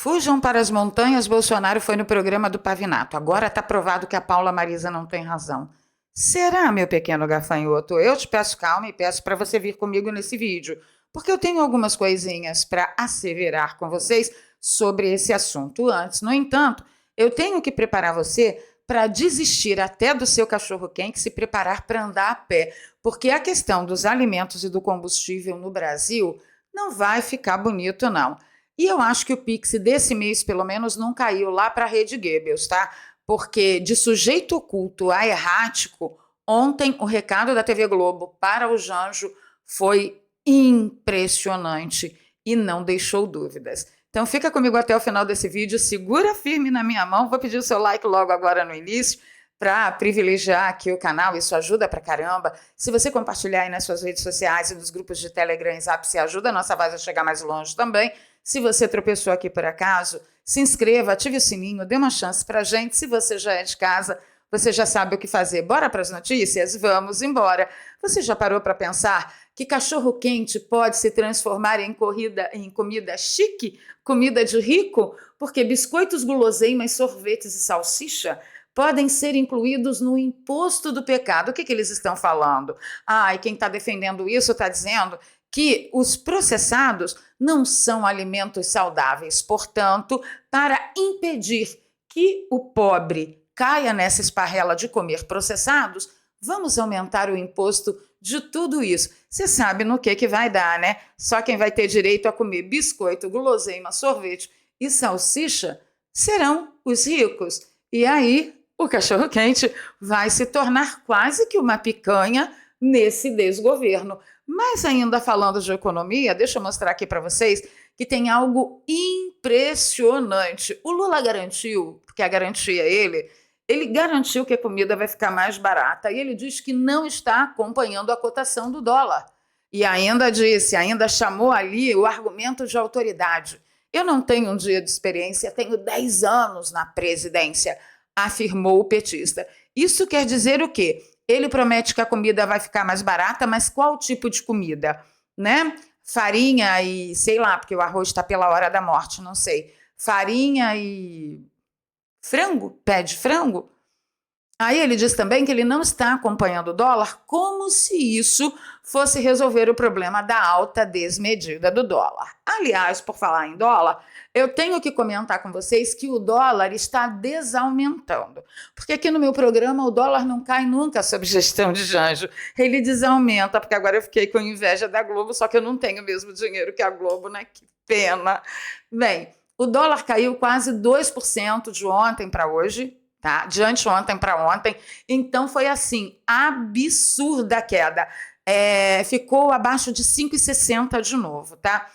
Fujam para as montanhas, Bolsonaro foi no programa do Pavinato. Agora está provado que a Paula Marisa não tem razão. Será, meu pequeno gafanhoto? Eu te peço calma e peço para você vir comigo nesse vídeo, porque eu tenho algumas coisinhas para asseverar com vocês sobre esse assunto. Antes, no entanto, eu tenho que preparar você para desistir até do seu cachorro-quente e se preparar para andar a pé, porque a questão dos alimentos e do combustível no Brasil não vai ficar bonito, não. E eu acho que o Pix desse mês, pelo menos, não caiu lá para a Rede Goebbels, tá? Porque de sujeito oculto a errático, ontem o recado da TV Globo para o Janjo foi impressionante e não deixou dúvidas. Então fica comigo até o final desse vídeo, segura firme na minha mão, vou pedir o seu like logo agora no início para privilegiar aqui o canal, isso ajuda pra caramba. Se você compartilhar aí nas suas redes sociais e nos grupos de Telegram e Zap, você ajuda a nossa voz a chegar mais longe também. Se você tropeçou aqui por acaso, se inscreva, ative o sininho, dê uma chance pra gente. Se você já é de casa, você já sabe o que fazer. Bora para as notícias? Vamos embora. Você já parou para pensar que cachorro-quente pode se transformar em comida chique, comida de rico? Porque biscoitos, guloseimas, sorvetes e salsicha podem ser incluídos no imposto do pecado. O que eles estão falando? E quem está defendendo isso está dizendo que os processados não são alimentos saudáveis. Portanto, para impedir que o pobre caia nessa esparrela de comer processados, vamos aumentar o imposto de tudo isso. Você sabe no que vai dar, né? Só quem vai ter direito a comer biscoito, guloseima, sorvete e salsicha serão os ricos. E aí, o cachorro-quente vai se tornar quase que uma picanha nesse desgoverno. Mas ainda falando de economia, deixa eu mostrar aqui para vocês que tem algo impressionante. O Lula garantiu, porque a garantia é ele garantiu que a comida vai ficar mais barata e ele diz que não está acompanhando a cotação do dólar. E ainda chamou ali o argumento de autoridade. Eu não tenho um dia de experiência, tenho 10 anos na presidência, afirmou o petista. Isso quer dizer o quê? Ele promete que a comida vai ficar mais barata, mas qual tipo de comida? Né? Farinha e, sei lá, porque o arroz está pela hora da morte, não sei. Farinha e frango? Pé de frango? Aí ele diz também que ele não está acompanhando o dólar, como se isso fosse resolver o problema da alta desmedida do dólar. Aliás, por falar em dólar, eu tenho que comentar com vocês que o dólar está desaumentando. Porque aqui no meu programa o dólar não cai nunca sob gestão de Janjo. Ele desaumenta, porque agora eu fiquei com inveja da Globo, só que eu não tenho o mesmo dinheiro que a Globo, né? Que pena. Bem, o dólar caiu quase 2% de ontem para hoje. Tá? De anteontem para ontem, então foi assim, absurda a queda, ficou abaixo de 5,60 de novo, tá?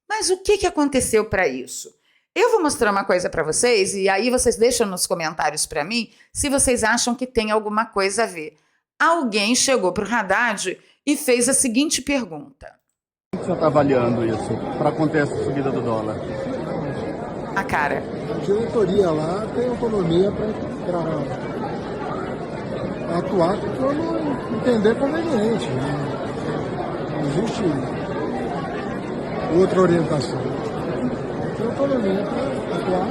Mas o que aconteceu para isso? Eu vou mostrar uma coisa para vocês e aí vocês deixam nos comentários para mim se vocês acham que tem alguma coisa a ver. Alguém chegou para o Haddad e fez a seguinte pergunta. Como você está avaliando isso para acontecer essa subida do dólar? A cara. A diretoria lá tem autonomia para atuar quando entender conveniente. Não existe outra orientação. Tem autonomia para atuar.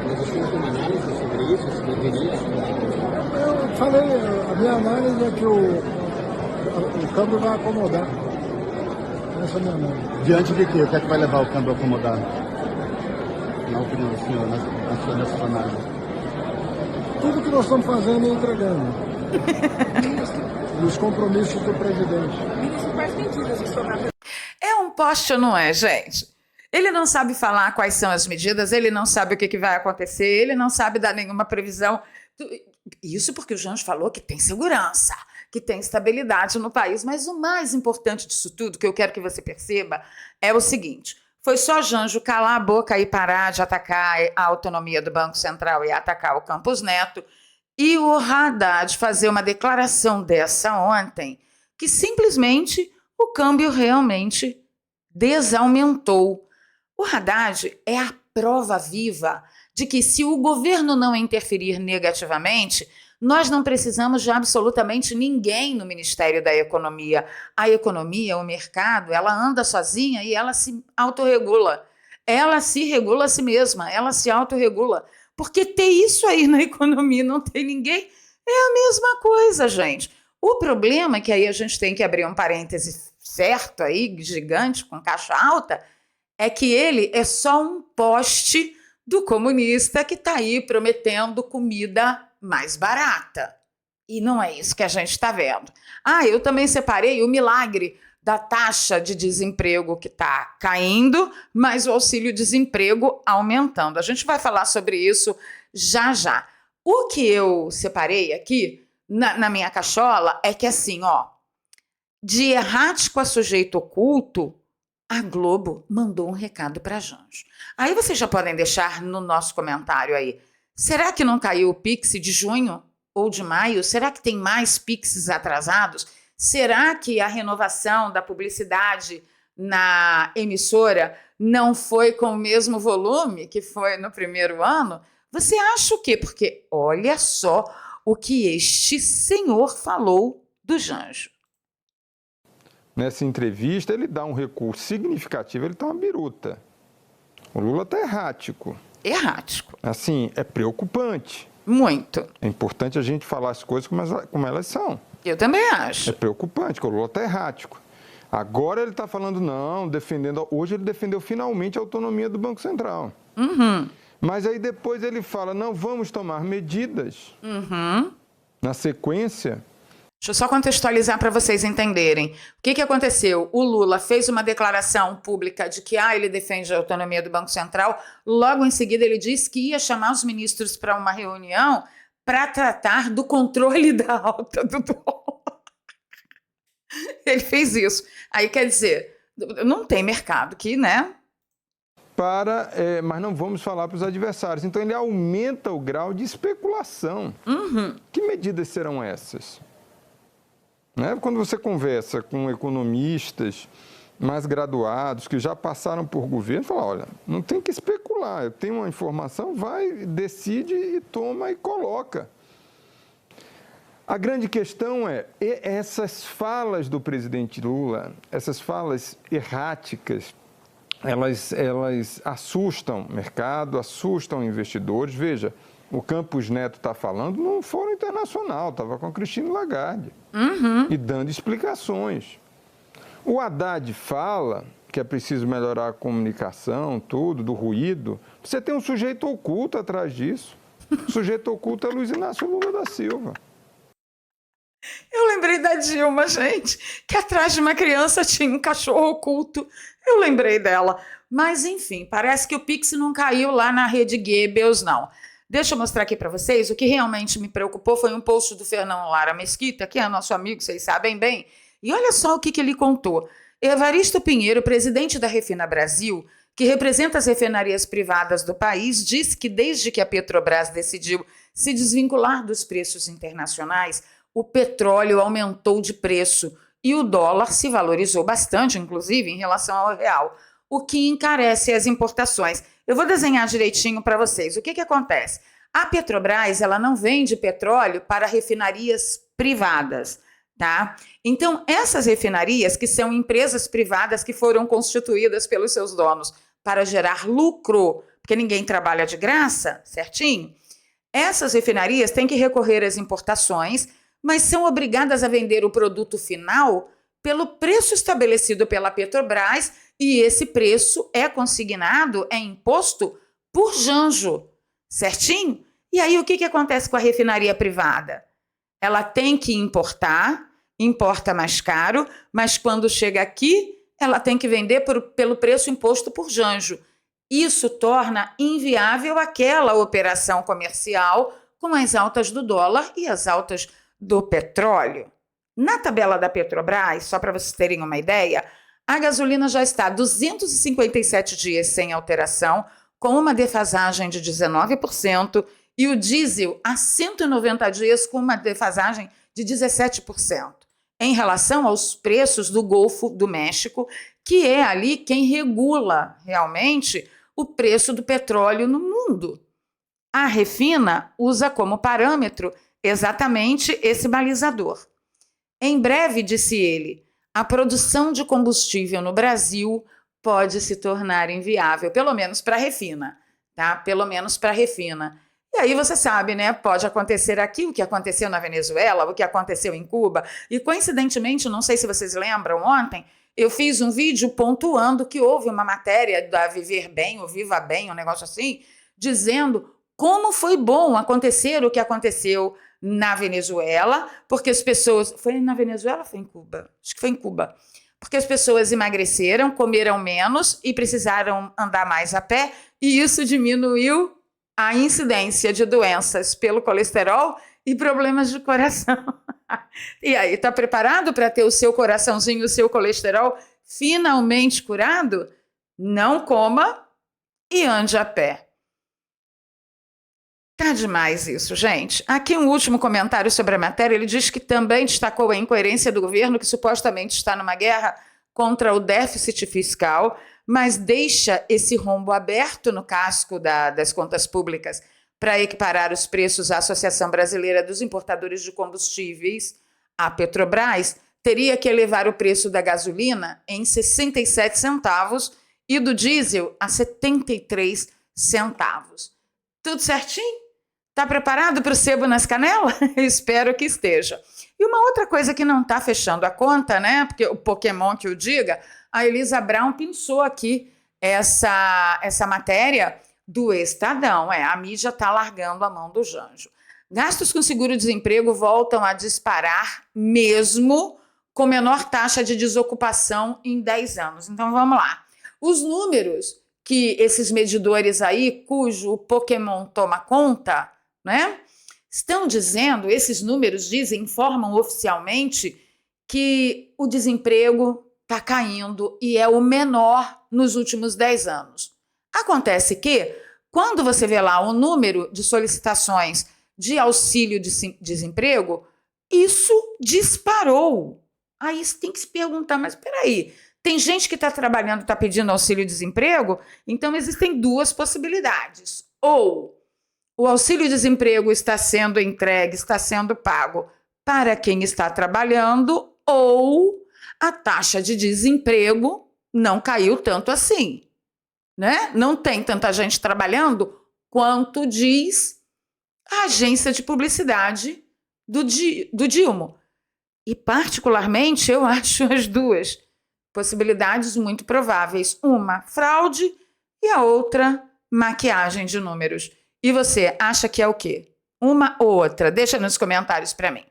Mas você não tem análise sobre isso, sobre deveria? Eu falei, a minha análise é que o câmbio vai acomodar. Essa é a minha análise. Diante de quê? O que é que vai levar o câmbio a acomodar? Na opinião do senhor, na sua análise? Tudo que nós estamos fazendo e entregando. E os compromissos do presidente. É um poste ou não é, gente? Ele não sabe falar quais são as medidas, ele não sabe o que vai acontecer, ele não sabe dar nenhuma previsão. Isso porque o Janjo falou que tem segurança, que tem estabilidade no país. Mas o mais importante disso tudo, que eu quero que você perceba, é o seguinte. Foi só Janjo calar a boca e parar de atacar a autonomia do Banco Central e atacar o Campos Neto e o Haddad fazer uma declaração dessa ontem, que simplesmente o câmbio realmente desaumentou. O Haddad é a prova viva de que se o governo não interferir negativamente, nós não precisamos de absolutamente ninguém no Ministério da Economia. A economia, o mercado, ela anda sozinha e ela se autorregula. ela se regula a si mesma, ela se autorregula. Porque ter isso aí na economia e não ter ninguém é a mesma coisa, gente. O problema é que aí a gente tem que abrir um parêntese certo aí, gigante, com caixa alta, é que ele é só um poste do comunista que está aí prometendo comida mais barata. E não é isso que a gente está vendo. Eu também separei o milagre da taxa de desemprego que está caindo, mas o auxílio-desemprego aumentando. A gente vai falar sobre isso já já. O que eu separei aqui na minha cachola é que assim, de errático a sujeito oculto, a Globo mandou um recado para Janjo. Aí vocês já podem deixar no nosso comentário aí. Será que não caiu o Pix de junho ou de maio? Será que tem mais Pixes atrasados? Será que a renovação da publicidade na emissora não foi com o mesmo volume que foi no primeiro ano? Você acha o quê? Porque olha só o que este senhor falou do Janjo. Nessa entrevista, ele dá um recuo significativo, ele está uma biruta. O Lula está errático. Errático. Assim, é preocupante. Muito. É importante a gente falar as coisas como elas são. Eu também acho. É preocupante, que o Lula está errático. Agora ele está falando não, defendendo... Hoje ele defendeu finalmente a autonomia do Banco Central. Uhum. Mas aí depois ele fala, não, vamos tomar medidas. Uhum. Na sequência... Deixa eu só contextualizar para vocês entenderem. O que aconteceu? O Lula fez uma declaração pública de que ele defende a autonomia do Banco Central. Logo em seguida, ele disse que ia chamar os ministros para uma reunião para tratar do controle da alta do dólar. Ele fez isso. Aí, quer dizer, não tem mercado que, né? Mas não vamos falar para os adversários. Então, ele aumenta o grau de especulação. Uhum. Que medidas serão essas? Quando você conversa com economistas mais graduados, que já passaram por governo, fala, olha, não tem que especular, eu tenho uma informação, vai, decide e toma e coloca. A grande questão é, essas falas do presidente Lula, essas falas erráticas, elas assustam o mercado, assustam investidores. Veja, o Campos Neto está falando num fórum internacional, estava com a Christine Lagarde, e dando explicações. O Haddad fala que é preciso melhorar a comunicação, tudo, do ruído. Você tem um sujeito oculto atrás disso. O sujeito oculto é Luiz Inácio Lula da Silva. Eu lembrei da Dilma, gente, que atrás de uma criança tinha um cachorro oculto. Eu lembrei dela. Mas, enfim, parece que o Pix não caiu lá na rede Goebbels, não. Deixa eu mostrar aqui para vocês. O que realmente me preocupou foi um post do Fernão Lara Mesquita, que é nosso amigo, vocês sabem bem. E olha só o que ele contou. Evaristo Pinheiro, presidente da Refina Brasil, que representa as refinarias privadas do país, disse que desde que a Petrobras decidiu se desvincular dos preços internacionais, o petróleo aumentou de preço e o dólar se valorizou bastante, inclusive, em relação ao real, o que encarece as importações. Eu vou desenhar direitinho para vocês. O que acontece? A Petrobras, ela não vende petróleo para refinarias privadas, tá? Então, essas refinarias, que são empresas privadas que foram constituídas pelos seus donos para gerar lucro, porque ninguém trabalha de graça, certinho? Essas refinarias têm que recorrer às importações, mas são obrigadas a vender o produto final pelo preço estabelecido pela Petrobras, e esse preço é consignado, é imposto por Janjo, certinho? E aí o que acontece com a refinaria privada? Ela tem que importar, importa mais caro, mas quando chega aqui, ela tem que vender pelo preço imposto por Janjo. Isso torna inviável aquela operação comercial com as altas do dólar e as altas do petróleo. Na tabela da Petrobras, só para vocês terem uma ideia, a gasolina já está 257 dias sem alteração, com uma defasagem de 19%, e o diesel há 190 dias com uma defasagem de 17%, em relação aos preços do Golfo do México, que é ali quem regula realmente o preço do petróleo no mundo. A Refina usa como parâmetro exatamente esse balizador. Em breve, disse ele, a produção de combustível no Brasil pode se tornar inviável, pelo menos para a refina, tá? Pelo menos para a refina. E aí você sabe, né? Pode acontecer aqui o que aconteceu na Venezuela, o que aconteceu em Cuba. E coincidentemente, não sei se vocês lembram, ontem eu fiz um vídeo pontuando que houve uma matéria da Viver Bem, ou Viva Bem, um negócio assim, dizendo como foi bom acontecer o que aconteceu na Venezuela, porque as pessoas... Foi na Venezuela ou foi em Cuba? Acho que foi em Cuba. Porque as pessoas emagreceram, comeram menos e precisaram andar mais a pé, e isso diminuiu a incidência de doenças pelo colesterol e problemas de coração. E aí, está preparado para ter o seu coraçãozinho, o seu colesterol finalmente curado? Não coma e ande a pé. Tá demais isso, gente. Aqui um último comentário sobre a matéria. Ele diz que também destacou a incoerência do governo, que supostamente está numa guerra contra o déficit fiscal, mas deixa esse rombo aberto no casco das contas públicas para equiparar os preços à Associação Brasileira dos Importadores de Combustíveis, a Petrobras, teria que elevar o preço da gasolina em 67 centavos e do diesel a 73 centavos. Tudo certinho? Está preparado para o sebo nas canelas? Espero que esteja. E uma outra coisa que não está fechando a conta, né? Porque o Pokémon que o diga, a Elisa Brown pensou aqui essa matéria do Estadão. A mídia está largando a mão do Janjo. Gastos com seguro-desemprego voltam a disparar mesmo com menor taxa de desocupação em 10 anos. Então vamos lá. Os números que esses medidores aí, cujo Pokémon toma conta, né? Estão dizendo, esses números dizem, informam oficialmente que o desemprego está caindo e é o menor nos últimos 10 anos. Acontece que, quando você vê lá o número de solicitações de auxílio de desemprego, isso disparou. Aí você tem que se perguntar, mas peraí, tem gente que está trabalhando, está pedindo auxílio-desemprego? Então existem duas possibilidades. Ou o auxílio-desemprego está sendo entregue, está sendo pago para quem está trabalhando, ou a taxa de desemprego não caiu tanto assim, né? Não tem tanta gente trabalhando quanto diz a agência de publicidade do Dilma. E, particularmente, eu acho as duas possibilidades muito prováveis. Uma, fraude, e a outra, maquiagem de números. E você acha que é o quê? Uma ou outra? Deixa nos comentários para mim.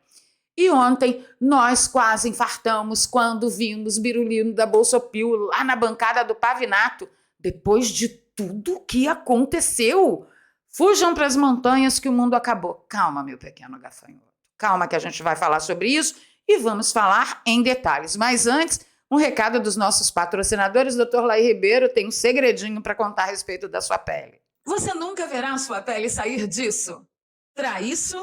E ontem nós quase infartamos quando vimos Birulino da Bolsopil lá na bancada do Pavinato, depois de tudo que aconteceu. Fujam para as montanhas que o mundo acabou. Calma, meu pequeno gafanhoto. Calma que a gente vai falar sobre isso e vamos falar em detalhes. Mas antes, um recado dos nossos patrocinadores. Dr. Laí Ribeiro tem um segredinho para contar a respeito da sua pele. Você nunca verá a sua pele sair disso. Para isso,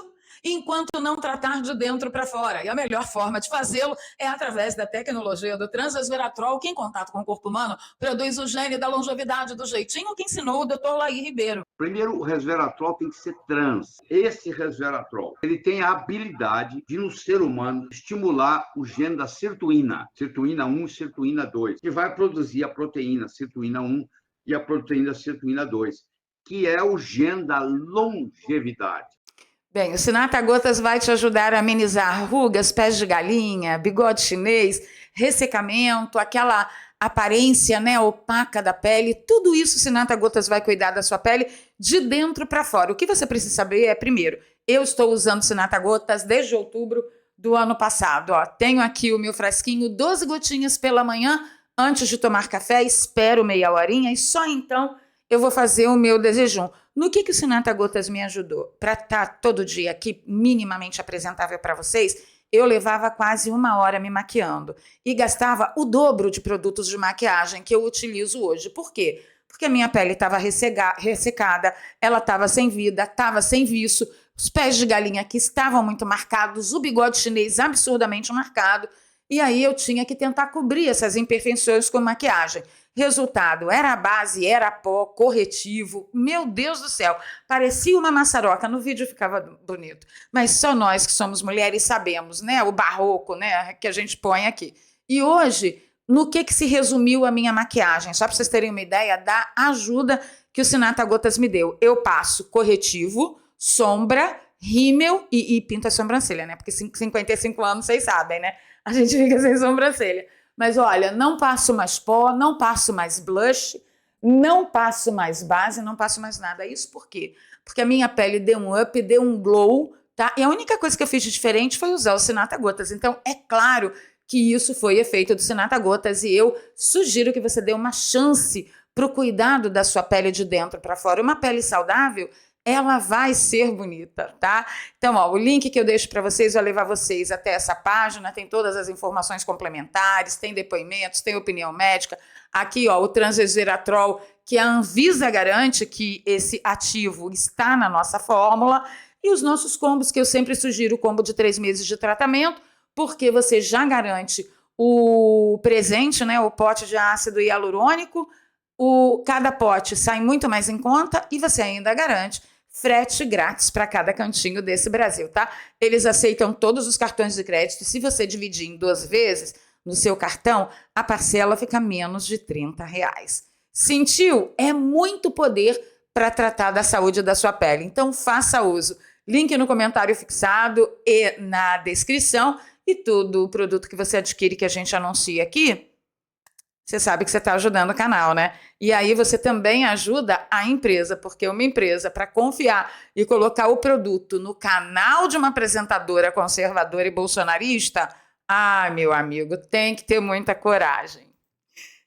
enquanto não tratar de dentro para fora. E a melhor forma de fazê-lo é através da tecnologia do Transresveratrol, que em contato com o corpo humano produz o gene da longevidade do jeitinho que ensinou o Dr. Laí Ribeiro. Primeiro, o resveratrol tem que ser trans. Esse resveratrol, ele tem a habilidade de, no ser humano, estimular o gene da sirtuína 1 e sirtuína 2, que vai produzir a proteína sirtuína 1 e a proteína sirtuína 2, que é o gene da longevidade. Bem, o Sinatra Gotas vai te ajudar a amenizar rugas, pés de galinha, bigode chinês, ressecamento, aquela aparência, né, opaca da pele. Tudo isso o Sinatra Gotas vai cuidar da sua pele de dentro para fora. O que você precisa saber é, primeiro, eu estou usando Sinatra Gotas desde outubro do ano passado. Tenho aqui o meu frasquinho, 12 gotinhas pela manhã, antes de tomar café, espero meia horinha e só então eu vou fazer o meu desjejum. No que o Sinatra Gotas me ajudou? Para estar todo dia aqui minimamente apresentável para vocês, eu levava quase 1 hora me maquiando e gastava o dobro de produtos de maquiagem que eu utilizo hoje. Por quê? Porque a minha pele estava ressecada, ela estava sem vida, estava sem viço, os pés de galinha que estavam muito marcados, o bigode chinês absurdamente marcado, e aí eu tinha que tentar cobrir essas imperfeições com maquiagem. Resultado, era a base, era pó, corretivo, meu Deus do céu, parecia uma maçaroca, no vídeo ficava bonito, mas só nós que somos mulheres sabemos, né, o barroco, né, que a gente põe aqui. E hoje, no que se resumiu a minha maquiagem, só para vocês terem uma ideia da ajuda que o Sinatra Gotas me deu. Eu passo corretivo, sombra, rímel e pinto a sobrancelha, né? Porque 55 anos, vocês sabem, né? A gente fica sem sobrancelha. Mas olha, não passo mais pó, não passo mais blush, não passo mais base, não passo mais nada. Isso por quê? Porque a minha pele deu um up, deu um glow, tá? E a única coisa que eu fiz de diferente foi usar o Sinatra Gotas. Então, é claro que isso foi efeito do Sinatra Gotas e eu sugiro que você dê uma chance para o cuidado da sua pele de dentro para fora. Uma pele saudável, ela vai ser bonita, tá? Então, ó, o link que eu deixo para vocês vai levar vocês até essa página, tem todas as informações complementares, tem depoimentos, tem opinião médica. Aqui, ó, o Transresveratrol, que a Anvisa garante que esse ativo está na nossa fórmula, e os nossos combos, que eu sempre sugiro, o combo de 3 meses de tratamento, porque você já garante o presente, né, o pote de ácido hialurônico, cada pote sai muito mais em conta e você ainda garante frete grátis para cada cantinho desse Brasil, tá? Eles aceitam todos os cartões de crédito. Se você dividir em 2 vezes no seu cartão, a parcela fica menos de R$30. Sentiu? É muito poder para tratar da saúde da sua pele. Então, faça uso. Link no comentário fixado e na descrição. E todo o produto que você adquire que a gente anuncia aqui, você sabe que você está ajudando o canal, né? E aí você também ajuda a empresa, porque uma empresa, para confiar e colocar o produto no canal de uma apresentadora conservadora e bolsonarista, meu amigo, tem que ter muita coragem.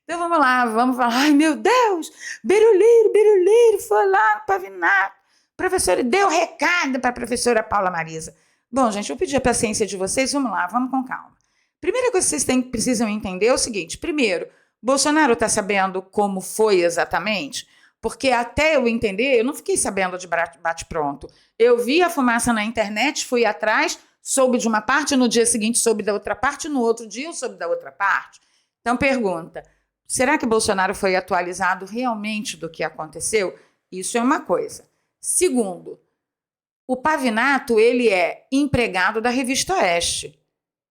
Então vamos lá, vamos falar. Ai, meu Deus, Biruleiro foi lá no Pavinato. Professor, deu recado para a professora Paula Marisa. Bom, gente, eu pedi a paciência de vocês, vamos lá, vamos com calma. Primeira coisa que vocês precisam entender é o seguinte: primeiro, Bolsonaro está sabendo como foi exatamente? Porque até eu entender, eu não fiquei sabendo de bate-pronto. Eu vi a fumaça na internet, fui atrás, soube de uma parte, no dia seguinte soube da outra parte, no outro dia eu soube da outra parte. Então, pergunta, será que Bolsonaro foi atualizado realmente do que aconteceu? Isso é uma coisa. Segundo, o Pavinato, ele é empregado da Revista Oeste.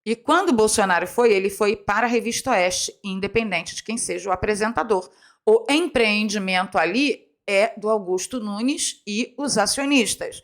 E quando o Bolsonaro foi, ele foi para a Revista Oeste, independente de quem seja o apresentador. O empreendimento ali é do Augusto Nunes e os acionistas.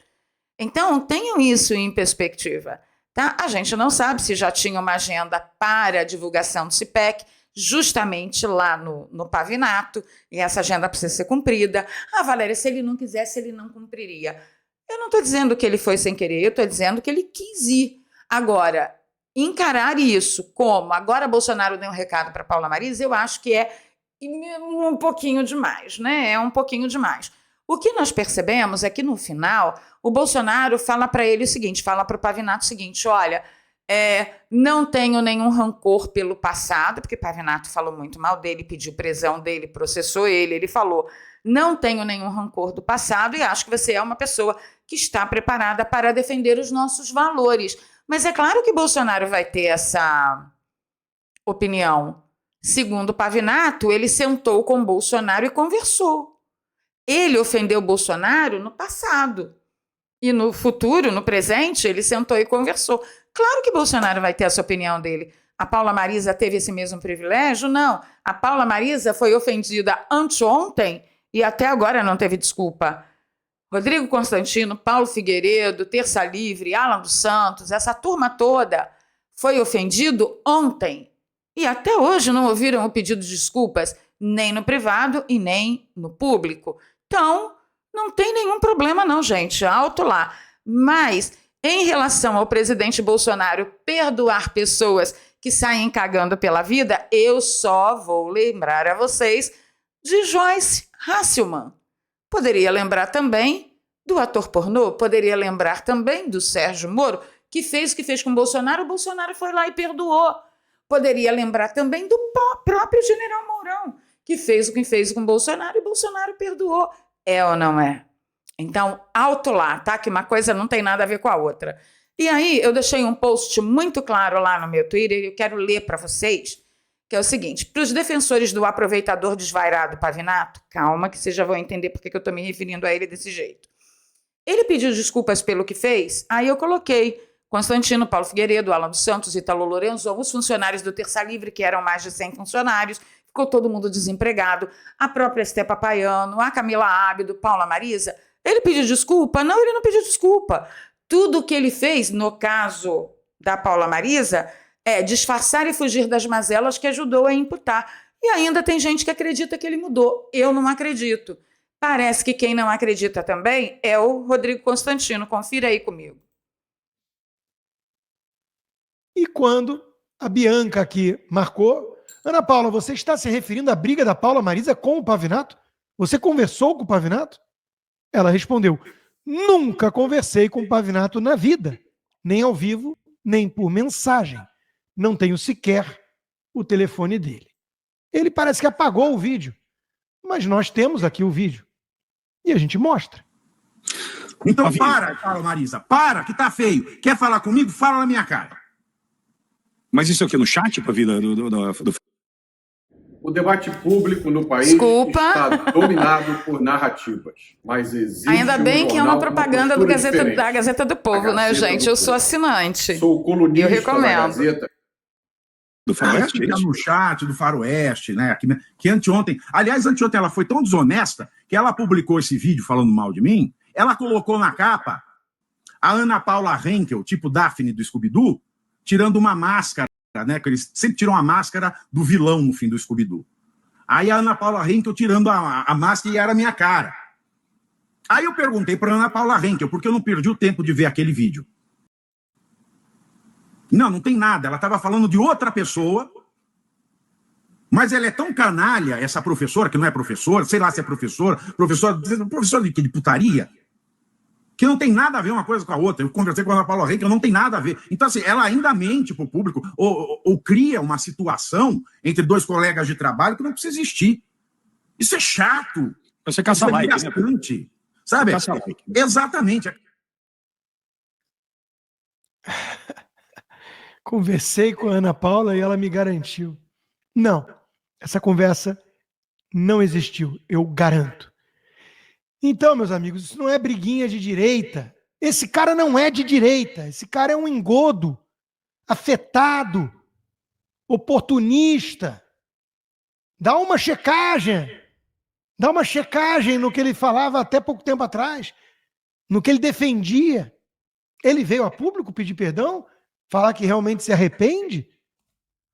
Então, tenham isso em perspectiva, tá? A gente não sabe se já tinha uma agenda para a divulgação do CIPEC, justamente lá no Pavinato, e essa agenda precisa ser cumprida. Valéria, se ele não quisesse, ele não cumpriria. Eu não estou dizendo que ele foi sem querer, eu estou dizendo que ele quis ir. Agora, encarar isso como agora Bolsonaro deu um recado para Paula Marisa, eu acho que é um pouquinho demais, né? É um pouquinho demais. O que nós percebemos é que no final o Bolsonaro fala para ele o seguinte, fala para o Pavinato o seguinte, olha, não tenho nenhum rancor pelo passado, porque Pavinato falou muito mal dele, pediu prisão dele, processou ele falou, não tenho nenhum rancor do passado e acho que você é uma pessoa que está preparada para defender os nossos valores. Mas é claro que Bolsonaro vai ter essa opinião. Segundo Pavinato, ele sentou com Bolsonaro e conversou. Ele ofendeu Bolsonaro no passado. E no futuro, no presente, ele sentou e conversou. Claro que Bolsonaro vai ter essa opinião dele. A Paula Marisa teve esse mesmo privilégio? Não. A Paula Marisa foi ofendida anteontem e até agora não teve desculpa. Rodrigo Constantino, Paulo Figueiredo, Terça Livre, Alan dos Santos, essa turma toda foi ofendido ontem. E até hoje não ouviram o pedido de desculpas, nem no privado e nem no público. Então, não tem nenhum problema não, gente, alto lá. Mas, em relação ao presidente Bolsonaro perdoar pessoas que saem cagando pela vida, eu só vou lembrar a vocês de Joyce Hasselman. Poderia lembrar também do ator pornô, poderia lembrar também do Sérgio Moro, que fez o que fez com o Bolsonaro foi lá e perdoou. Poderia lembrar também do próprio general Mourão, que fez o que fez com o Bolsonaro e Bolsonaro perdoou. É ou não é? Então, alto lá, tá? Que uma coisa não tem nada a ver com a outra. E aí, eu deixei um post muito claro lá no meu Twitter e eu quero ler para vocês, que é o seguinte, para os defensores do aproveitador desvairado Pavinato, calma que vocês já vão entender por que eu estou me referindo a ele desse jeito. Ele pediu desculpas pelo que fez, aí eu coloquei, Constantino, Paulo Figueiredo, Alan dos Santos, Ítalo Lorenzon, os funcionários do Terça Livre, que eram mais de 100 funcionários, ficou todo mundo desempregado, a própria Esté Papaiano, a Camila Ábido, Paula Marisa. Ele pediu desculpa? Não, ele não pediu desculpa. Tudo que ele fez, no caso da Paula Marisa, é disfarçar e fugir das mazelas que ajudou a imputar. E ainda tem gente que acredita que ele mudou. Eu não acredito. Parece que quem não acredita também é o Rodrigo Constantino. Confira aí comigo. E quando a Bianca aqui marcou, Ana Paula, você está se referindo à briga da Paula Marisa com o Pavinato? Você conversou com o Pavinato? Ela respondeu, nunca conversei com o Pavinato na vida, nem ao vivo, nem por mensagem. Não tenho sequer o telefone dele. Ele parece que apagou o vídeo, mas nós temos aqui o vídeo e a gente mostra. Então para, Paula Marisa, para, que tá feio. Quer falar comigo? Fala na minha cara. Mas isso aqui no chat, Pavila, do... O debate público no país está dominado por narrativas, mas existe ainda bem que é uma jornal com propaganda postura da Gazeta do Povo, né, gente? Eu sou assinante. Sou colunista eu recomendo. da Gazeta. Do Faroeste? Fica no chat do Faroeste, né? Que anteontem... Aliás, anteontem ela foi tão desonesta que ela publicou esse vídeo falando mal de mim, ela colocou na capa a Ana Paula Henkel, tipo Daphne do Scooby-Doo, tirando uma máscara, né? Que eles sempre tiram a máscara do vilão no fim do Scooby-Doo. Aí a Ana Paula Henkel tirando a máscara e era a minha cara. Aí eu perguntei para Ana Paula Henkel, porque eu não perdi o tempo de ver aquele vídeo. Não tem nada. Ela estava falando de outra pessoa, mas ela é tão canalha, essa professora, que não é professora, sei lá se é professora de putaria, que não tem nada a ver uma coisa com a outra. Eu conversei com a Ana Paula Henkel, não tem nada a ver. Então, assim, ela ainda mente para o público ou cria uma situação entre dois colegas de trabalho que não precisa existir. Isso é chato. Você caça like, né? Sabe? Like. Exatamente. Conversei com a Ana Paula e ela me garantiu. Não, essa conversa não existiu, eu garanto. Então, meus amigos, isso não é briguinha de direita. Esse cara não é de direita. Esse cara é um engodo, afetado, oportunista. Dá uma checagem. Dá uma checagem no que ele falava até pouco tempo atrás, no que ele defendia. Ele veio a público pedir perdão, falar que realmente se arrepende?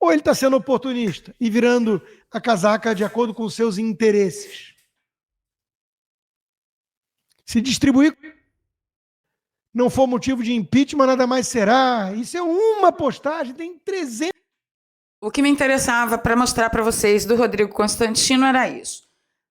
Ou ele está sendo oportunista e virando a casaca de acordo com os seus interesses? Se distribuir não for motivo de impeachment, nada mais será. Isso é uma postagem, tem 300. O que me interessava para mostrar para vocês do Rodrigo Constantino era isso.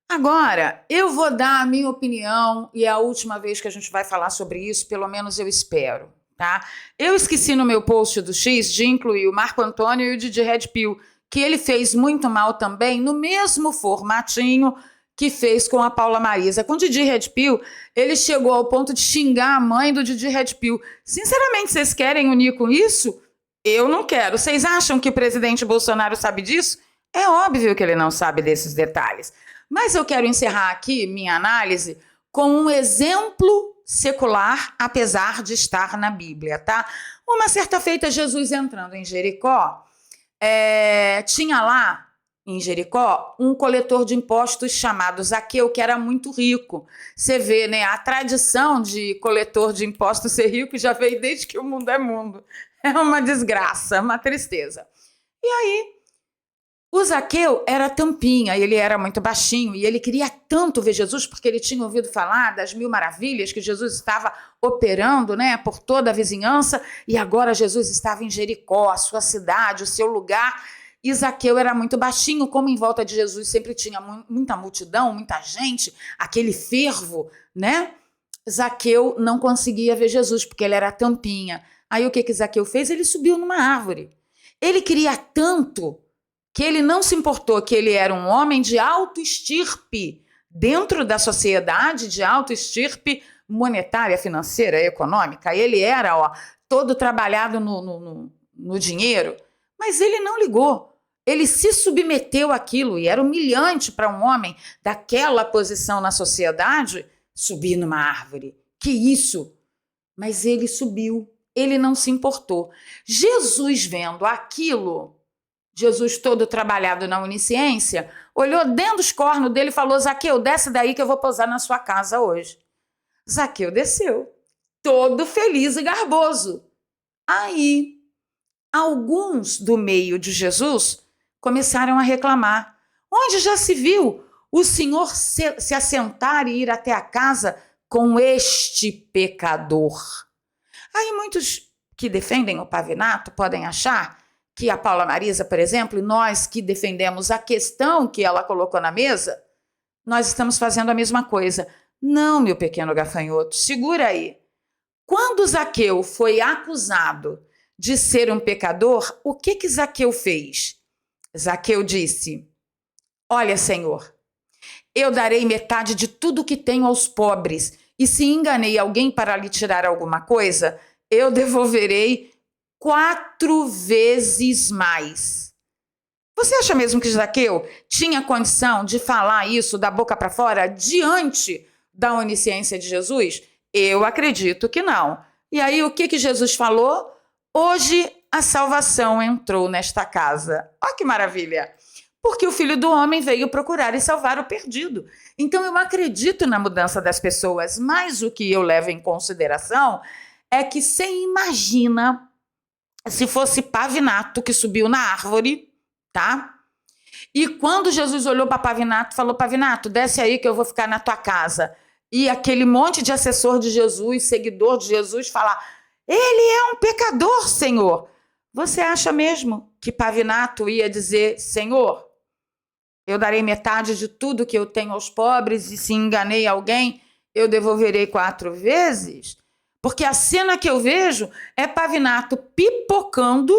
Agora, eu vou dar a minha opinião, e é a última vez que a gente vai falar sobre isso, pelo menos eu espero, tá? Eu esqueci no meu post do X de incluir o Marco Antônio e o Didi Red Pill, que ele fez muito mal também, no mesmo formatinho que fez com a Paula Marisa. Com o Didi Red Pill, ele chegou ao ponto de xingar a mãe do Didi Red Pill. Sinceramente, vocês querem unir com isso? Eu não quero. Vocês acham que o presidente Bolsonaro sabe disso? É óbvio que ele não sabe desses detalhes. Mas eu quero encerrar aqui minha análise com um exemplo secular, apesar de estar na Bíblia, tá? Uma certa feita, Jesus entrando em Jericó, tinha lá em Jericó um coletor de impostos chamado Zaqueu, que era muito rico. Você vê, né? A tradição de coletor de impostos ser rico já veio desde que o mundo é mundo. É uma desgraça, uma tristeza. E aí, o Zaqueu era tampinha, ele era muito baixinho e ele queria tanto ver Jesus porque ele tinha ouvido falar das 1000 maravilhas que Jesus estava operando, né, por toda a vizinhança, e agora Jesus estava em Jericó, a sua cidade, o seu lugar, e Zaqueu era muito baixinho, como em volta de Jesus sempre tinha muita multidão, muita gente, aquele fervo, né? Zaqueu não conseguia ver Jesus porque ele era tampinha. Aí o que Zaqueu fez? Ele subiu numa árvore. Ele queria tanto que ele não se importou que ele era um homem de alto estirpe, dentro da sociedade de alto estirpe monetária, financeira, econômica. Ele era todo trabalhado no dinheiro, mas ele não ligou. Ele se submeteu àquilo e era humilhante para um homem daquela posição na sociedade subir numa árvore. Que isso? Mas ele subiu ele não se importou. Jesus vendo aquilo, Jesus todo trabalhado na onisciência, olhou dentro dos cornos dele e falou: Zaqueu, desce daí que eu vou pousar na sua casa hoje. Zaqueu desceu, todo feliz e garboso. Aí, alguns do meio de Jesus começaram a reclamar. Onde já se viu o Senhor se assentar e ir até a casa com este pecador? Aí muitos que defendem o Pavinato podem achar que a Paula Marisa, por exemplo, nós que defendemos a questão que ela colocou na mesa, nós estamos fazendo a mesma coisa. Não, meu pequeno gafanhoto, segura aí. Quando Zaqueu foi acusado de ser um pecador, o que Zaqueu fez? Zaqueu disse: olha, Senhor, eu darei metade de tudo que tenho aos pobres, e se enganei alguém para lhe tirar alguma coisa, eu devolverei 4 vezes mais. Você acha mesmo que Zaqueu tinha condição de falar isso da boca para fora diante da onisciência de Jesus? Eu acredito que não. E aí o que Jesus falou? Hoje a salvação entrou nesta casa. Olha que maravilha! Porque o Filho do Homem veio procurar e salvar o perdido. Então eu acredito na mudança das pessoas, mas o que eu levo em consideração é que você imagina se fosse Pavinato que subiu na árvore, tá? E quando Jesus olhou para Pavinato, falou: Pavinato, desce aí que eu vou ficar na tua casa. E aquele monte de assessor de Jesus, seguidor de Jesus, falar: ele é um pecador, Senhor. Você acha mesmo que Pavinato ia dizer: Senhor, eu darei metade de tudo que eu tenho aos pobres e se enganei alguém, eu devolverei 4 vezes? Porque a cena que eu vejo é Pavinato pipocando,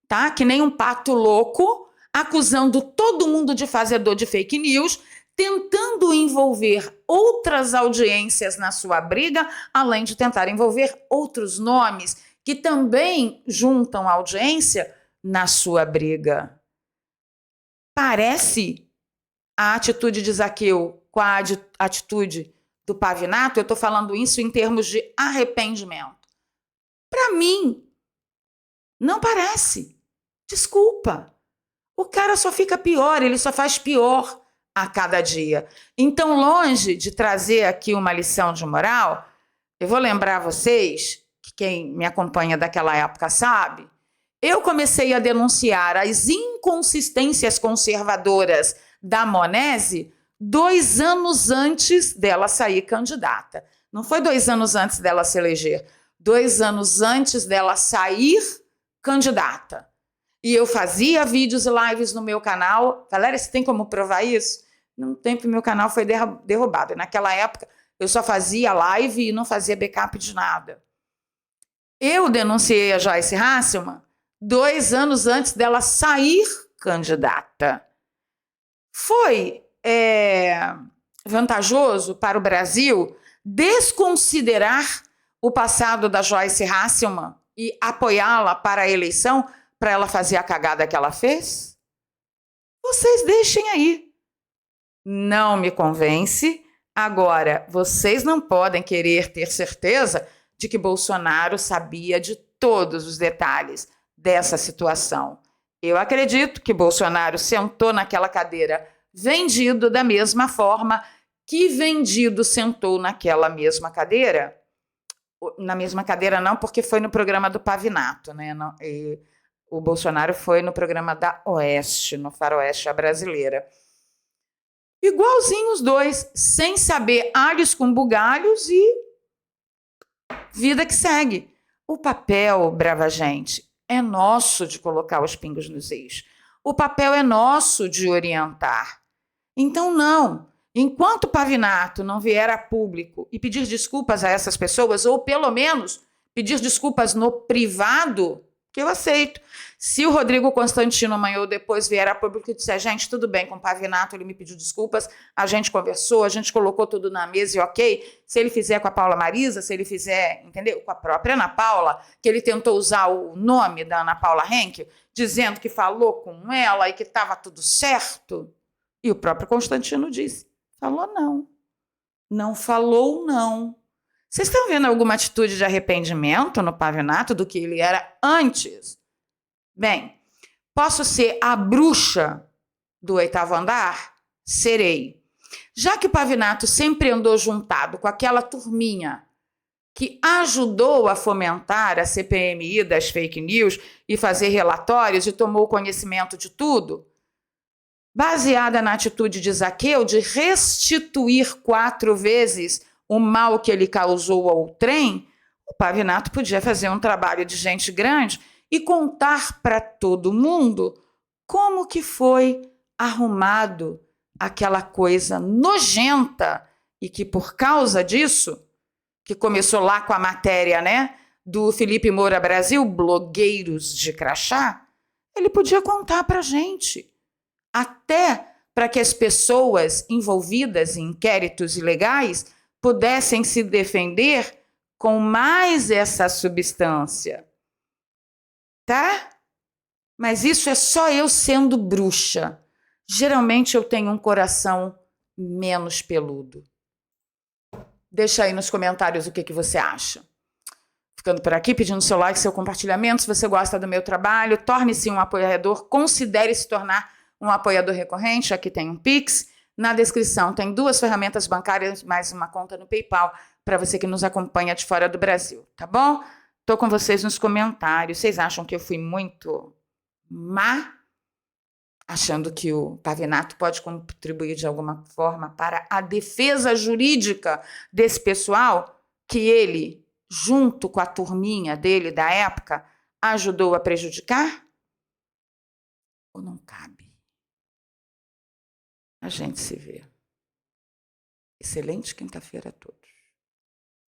tá? Que nem um pato louco, acusando todo mundo de fazedor de fake news, tentando envolver outras audiências na sua briga, além de tentar envolver outros nomes que também juntam audiência na sua briga. Parece a atitude de Zaqueu com a atitude do Pavinato. Eu estou falando isso em termos de arrependimento. Para mim, não parece. Desculpa. O cara só fica pior, ele só faz pior a cada dia. Então, longe de trazer aqui uma lição de moral, eu vou lembrar vocês, que quem me acompanha daquela época sabe, eu comecei a denunciar as inconsistências conservadoras da Monese 2 anos antes dela sair candidata. Não foi 2 anos antes dela se eleger, 2 anos antes dela sair candidata. E eu fazia vídeos e lives no meu canal. Galera, você tem como provar isso? Não tem, porque meu canal foi derrubado. Naquela época, eu só fazia live e não fazia backup de nada. Eu denunciei a Joyce Hasselman 2 anos antes dela sair candidata. Foi vantajoso para o Brasil desconsiderar o passado da Joyce Hasselman e apoiá-la para a eleição, para ela fazer a cagada que ela fez? Vocês deixem aí. Não me convence. Agora, vocês não podem querer ter certeza de que Bolsonaro sabia de todos os detalhes dessa situação. Eu acredito que Bolsonaro sentou naquela cadeira vendido da mesma forma que vendido sentou naquela mesma cadeira. Na mesma cadeira não, porque foi no programa do Pavinato, né? Não, o Bolsonaro foi no programa da Oeste, no Faroeste Brasileira. Igualzinho os dois, sem saber alhos com bugalhos e vida que segue. O papel, brava gente, é nosso de colocar os pingos nos is. O papel é nosso de orientar. Então, não. Enquanto o Pavinato não vier a público e pedir desculpas a essas pessoas, ou pelo menos pedir desculpas no privado, que eu aceito. Se o Rodrigo Constantino amanhã ou depois vier a público e disser: gente, tudo bem com o Pavinato, ele me pediu desculpas, a gente conversou, a gente colocou tudo na mesa e ok. Se ele fizer com a Paula Marisa, se ele fizer, entendeu? Com a própria Ana Paula, que ele tentou usar o nome da Ana Paula Henkel, dizendo que falou com ela e que estava tudo certo. E o próprio Constantino disse: falou não. Não falou não. Vocês estão vendo alguma atitude de arrependimento no Pavinato do que ele era antes? Bem, posso ser a bruxa do 8º andar? Serei. Já que o Pavinato sempre andou juntado com aquela turminha que ajudou a fomentar a CPMI das fake news e fazer relatórios e tomou conhecimento de tudo, baseada na atitude de Zaqueu de restituir 4 vezes o mal que ele causou ao trem, o Pavinato podia fazer um trabalho de gente grande e contar para todo mundo como que foi arrumado aquela coisa nojenta e que, por causa disso, que começou lá com a matéria, né, do Felipe Moura Brasil, blogueiros de crachá, ele podia contar para a gente, até para que as pessoas envolvidas em inquéritos ilegais pudessem se defender com mais essa substância. Tá? Mas isso é só eu sendo bruxa. Geralmente eu tenho um coração menos peludo. Deixa aí nos comentários o que você acha. Ficando por aqui, pedindo seu like, seu compartilhamento. Se você gosta do meu trabalho, torne-se um apoiador. Considere se tornar um apoiador recorrente. Aqui tem um Pix. Na descrição tem 2 ferramentas bancárias, mais uma conta no PayPal, para você que nos acompanha de fora do Brasil, tá bom? Tô com vocês nos comentários. Vocês acham que eu fui muito má? Achando que o Pavinato pode contribuir de alguma forma para a defesa jurídica desse pessoal que ele, junto com a turminha dele da época, ajudou a prejudicar? Ou não cabe? A gente se vê. Excelente quinta-feira a todos.